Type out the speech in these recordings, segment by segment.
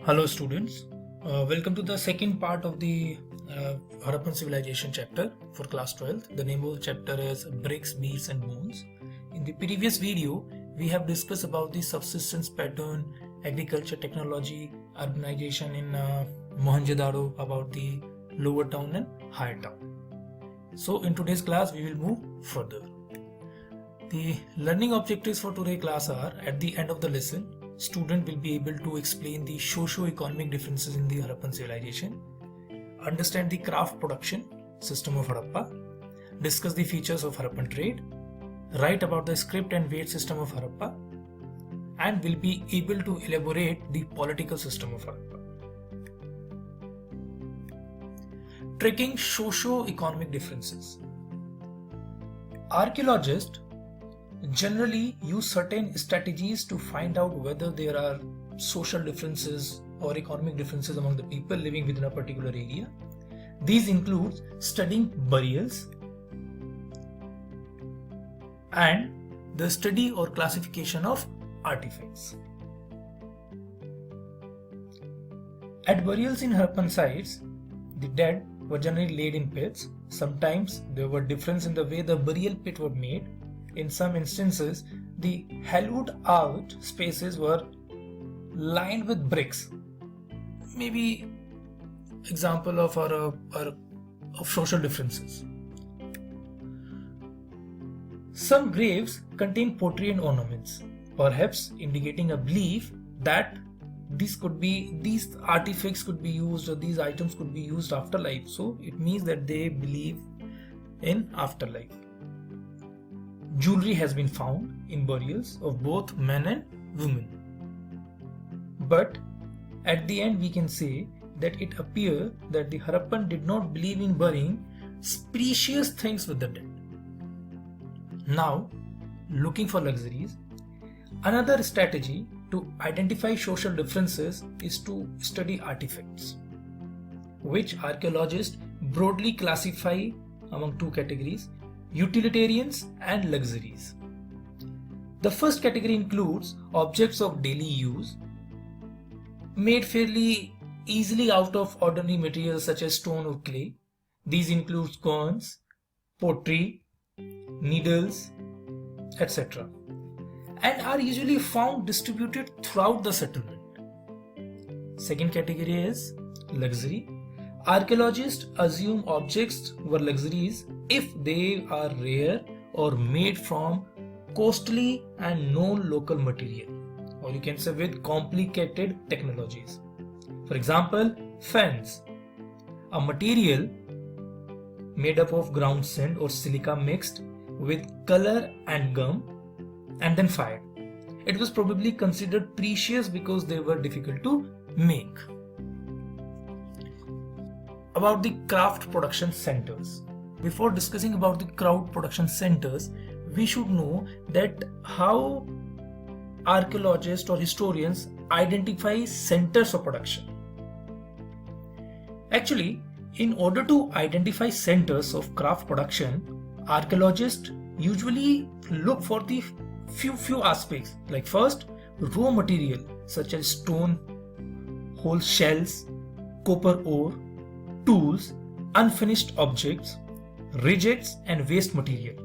Hello students, welcome to the second part of the Harappan civilization chapter for class 12th. The name of the chapter is Bricks, Beads and Bones. In the previous video, we have discussed about the subsistence pattern, agriculture technology, urbanization in Mohenjo-daro, about the lower town and higher town. So in today's class, we will move further. The learning objectives for today's class are, at the end of the lesson, student will be able to explain the socio-economic differences in the Harappan civilization, understand the craft production system of Harappa, discuss the features of Harappan trade, write about the script and weight system of Harappa, and will be able to elaborate the political system of Harappa. Tracking socio-economic differences. Archaeologists generally use certain strategies to find out whether there are social differences or economic differences among the people living within a particular area. These include studying burials and the study or classification of artifacts. At burials in Harappan sites, the dead were generally laid in pits. Sometimes there were differences in the way the burial pit was made. In some instances, the hollowed out spaces were lined with bricks. Maybe example of social differences. Some graves contain pottery and ornaments, perhaps indicating a belief that these artifacts could be used or these items could be used afterlife. So it means that they believe in afterlife. Jewelry has been found in burials of both men and women. But at the end we can say that it appears that the Harappan did not believe in burying precious things with the dead. Now, looking for luxuries, another strategy to identify social differences is to study artifacts, which archaeologists broadly classify among two categories: utilitarians and luxuries. The first category includes objects of daily use, made fairly easily out of ordinary materials such as stone or clay. These include coins, pottery, needles, etc., and are usually found distributed throughout the settlement. Second category is luxury. Archaeologists assume objects were luxuries if they are rare or made from costly and non-local material, or you can say with complicated technologies. For example, fans, a material made up of ground sand or silica mixed with color and gum and then fired. It was probably considered precious because they were difficult to make. About the craft production centers. Before discussing about the craft production centers, we should know that how archaeologists or historians identify centers of production. Actually, in order to identify centers of craft production, archaeologists usually look for the few aspects, like first, raw material such as stone, whole shells, copper ore, tools, unfinished objects, rejects and waste material.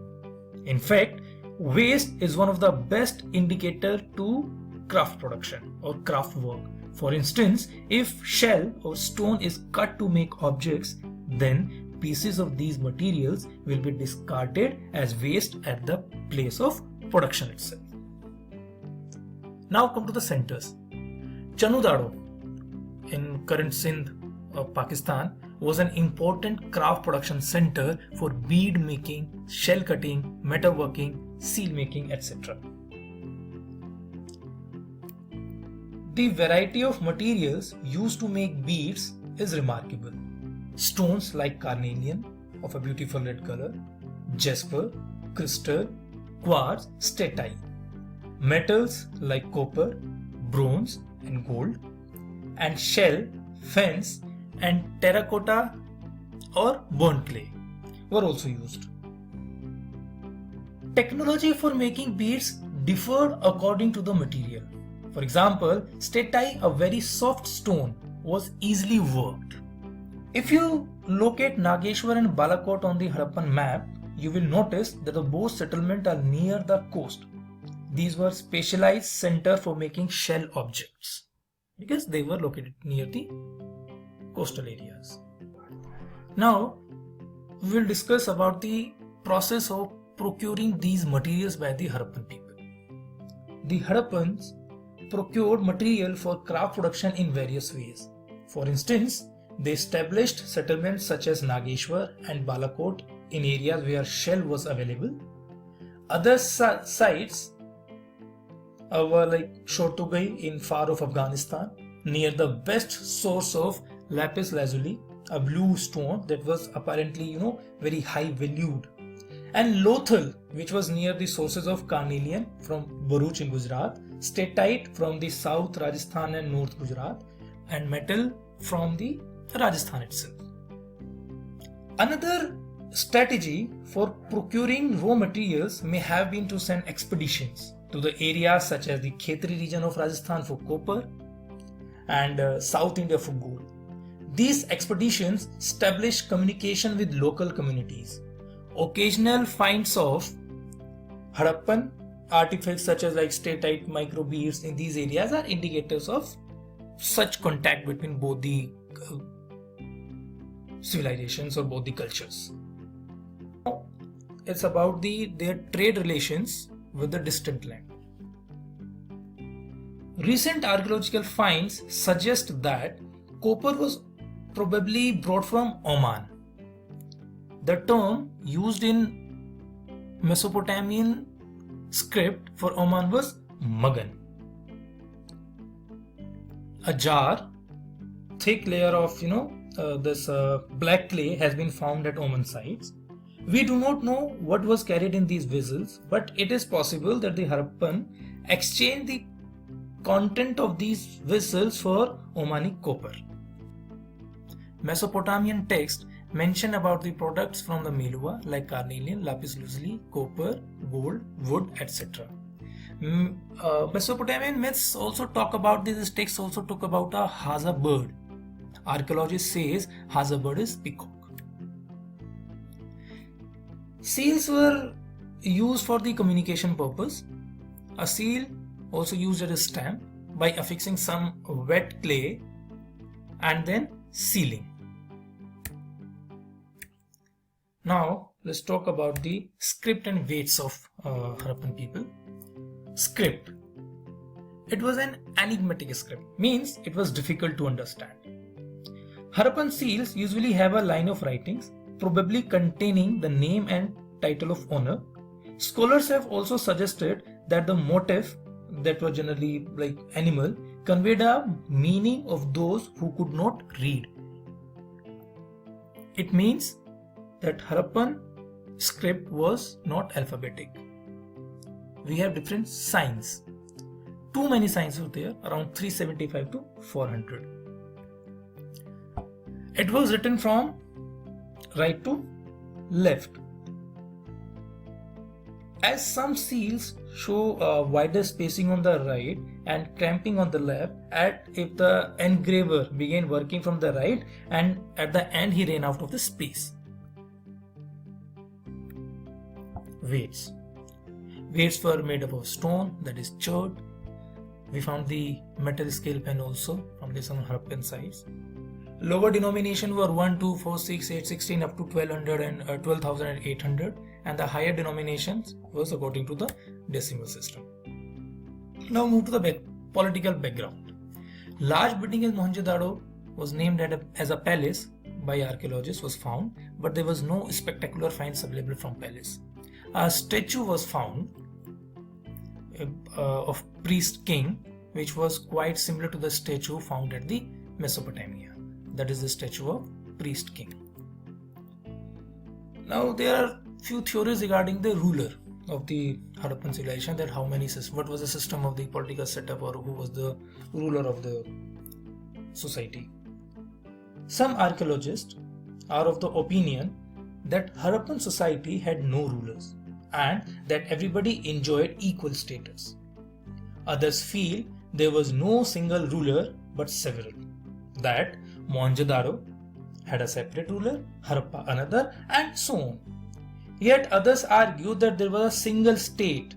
In fact, waste is one of the best indicator to craft production or craft work. For instance, if shell or stone is cut to make objects, then pieces of these materials will be discarded as waste at the place of production itself. Now come to the centers. Chanudaro in current Sindh of Pakistan was an important craft production center for bead making, shell cutting, metalworking, seal making, etc. The variety of materials used to make beads is remarkable. Stones like carnelian of a beautiful red color, jasper, crystal, quartz, statite. Metals like copper, bronze and gold, and shell, fence and terracotta or burnt clay were also used. Technology for making beads differed according to the material. For example, stetai, a very soft stone, was easily worked. If you locate Nageshwar and Balakot on the Harappan map, you will notice that the both settlements are near the coast. These were specialized center for making shell objects because they were located near the coastal areas. Now, we will discuss about the process of procuring these materials by the Harappan people. The Harappans procured material for craft production in various ways. For instance, they established settlements such as Nageshwar and Balakot in areas where shell was available. Other sites were like Shortugai in far off Afghanistan, near the best source of lapis lazuli, a blue stone that was apparently very high valued, and Lothal, which was near the sources of carnelian from Bharuch in Gujarat, steatite from the south Rajasthan and north Gujarat, and metal from the Rajasthan itself. Another strategy for procuring raw materials may have been to send expeditions to the areas such as the Khetri region of Rajasthan for copper and South India for gold. These expeditions established communication with local communities. Occasional finds of Harappan artifacts such as like steatite microbeads in these areas are indicators of such contact between both the civilizations or both the cultures. It's about their trade relations with the distant land. Recent archaeological finds suggest that copper was probably brought from Oman. The term used in Mesopotamian script for Oman was Magan. A jar, thick layer of this black clay has been found at Oman sites. We do not know what was carried in these vessels, but it is possible that the Harappan exchanged the content of these vessels for Omani copper. Mesopotamian texts mention about the products from the Meluwa like carnelian, lapis lazuli, copper, gold, wood, etc. Mesopotamian myths also talk about these texts also talk about a Haza bird. Archaeologists says Haza bird is peacock. Seals were used for the communication purpose. A seal also used as a stamp by affixing some wet clay and then sealing. Now let's talk about the script and weights of Harappan people. Script. It was an enigmatic script, means it was difficult to understand. Harappan seals usually have a line of writings, probably containing the name and title of owner. Scholars have also suggested that the motif, that was generally like animal, conveyed a meaning of those who could not read. It means that Harappan script was not alphabetic. We have different signs. Too many signs were there, around 375 to 400. It was written from right to left. As some seals show wider spacing on the right and cramping on the left, if the engraver began working from the right and at the end he ran out of the space. Weights. Weights were made up of stone, that is chert. We found the metal scale pen also from the some Harappan sites. Lower denomination were 1, 2, 4, 6, 8, 16 up to 1200 and 12,800, and the higher denominations was according to the decimal system. Now move to the political background. Large building in Mohenjo-daro was named as a palace by archaeologists was found, but there was no spectacular finds available from palace. A statue was found of priest king, which was quite similar to the statue found at the Mesopotamia. That is the statue of priest king. Now there are few theories regarding the ruler of the Harappan civilization, that what was the system of the political setup or who was the ruler of the society. Some archaeologists are of the opinion that Harappan society had no rulers and that everybody enjoyed equal status. Others feel there was no single ruler but several. That Mohenjo-daro had a separate ruler, Harappa another, and so on. Yet others argue that there was a single state.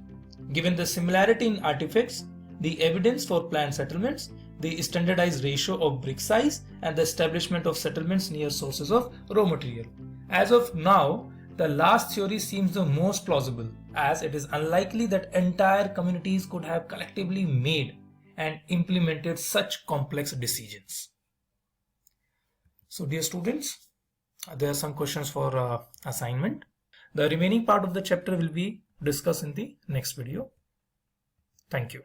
Given the similarity in artifacts, the evidence for planned settlements, the standardized ratio of brick size, and the establishment of settlements near sources of raw material. As of now, the last theory seems the most plausible, as it is unlikely that entire communities could have collectively made and implemented such complex decisions. So dear students, there are some questions for assignment. The remaining part of the chapter will be discussed in the next video. Thank you.